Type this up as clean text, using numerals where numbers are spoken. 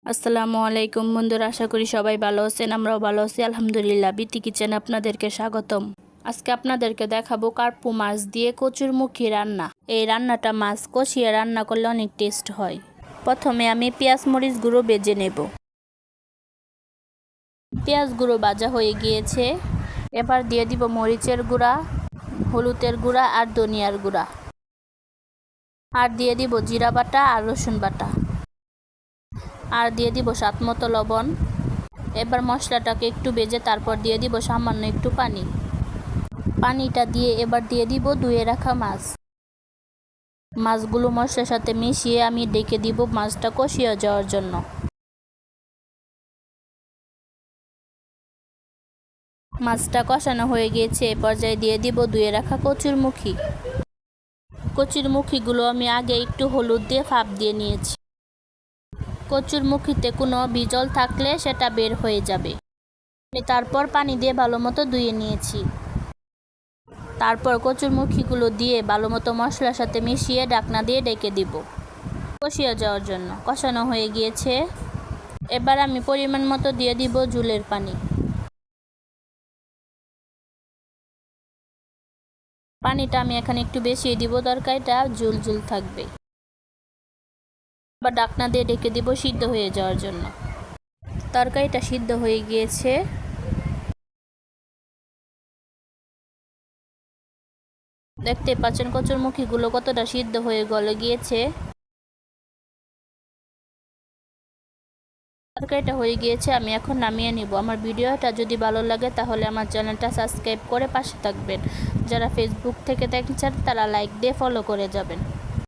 আসসালামু আলাইকুম বন্ধুরা, আশা করি সবাই ভালো আছেন। আমরাও ভালো আছি আলহামদুলিল্লাহ। বিতি কিচেনে আপনাদেরকে স্বাগতম। আজকে আপনাদেরকে দেখাবো কার্পু মাছ দিয়ে কচুরমুখী রান্না। এই রান্নাটা মাছ কষিয়ে রান্না করলে অনেক টেস্ট হয়। প্রথমে আমি পেঁয়াজ মরিচ গুঁড়ো ভেজে নেব। পেঁয়াজ গুঁড়ো ভাজা হয়ে গিয়েছে। এবার দিয়ে দিব মরিচের গুঁড়া, হলুদের গুঁড়া আর ধনিয়ার গুঁড়া, আর দিয়ে দিব জিরা বাটা আর রসুন বাটা, আর দিয়ে দিব স্বাদ মতো লবণ। এবার মশলাটাকে একটু ভেজে তারপর দিয়ে দিব সামান্য একটু পানি। পানিটা দিয়ে এবার দিয়ে দিব ধুয়ে রাখা মাছগুলো মশলার সাথে মিশিয়ে আমি ডেকে দিব মাছটা কষিয়ে যাওয়ার জন্য। মাছটা কষানো হয়ে গিয়েছে। এ পর্যায়ে দিয়ে দিব ধুয়ে রাখা কচুরমুখীগুলো আমি আগে একটু হলুদ দিয়ে ভাপ দিয়ে নিয়েছি। কচুরমুখীতে কোনো বিজল থাকলে সেটা বের হয়ে যাবে। তারপর পানি দিয়ে ভালো মতো ধুয়ে নিয়েছি। তারপর কচুরমুখীগুলো দিয়ে ভালো মতো মশলার সাথে মিশিয়ে ঢাকনা দিয়ে ডেকে দিব কষিয়ে যাওয়ার জন্য। কষানো হয়ে গিয়েছে। এবার আমি পরিমাণ মতো দিয়ে দিব ঝোলের পানি। পানিটা আমি এখানে একটু বেশি দিব, তরকারিটা ঝুল ঝুল থাকবে। এবার ঢাকনা দিয়ে ডেকে দিব সিদ্ধ হয়ে যাওয়ার জন্য। তরকারিটা সিদ্ধ হয়ে গিয়েছে। দেখতে পাচ্ছেন কচুরমুখীগুলো কতটা সিদ্ধ হয়ে গলে গিয়েছে। তরকারিটা হয়ে গিয়েছে, আমি এখন নামিয়ে নিব। আমার ভিডিওটা যদি ভালো লাগে তাহলে আমার চ্যানেলটা সাবস্ক্রাইব করে পাশে থাকবেন। যারা ফেসবুক থেকে দেখছেন তারা লাইক দিয়ে ফলো করে যাবেন।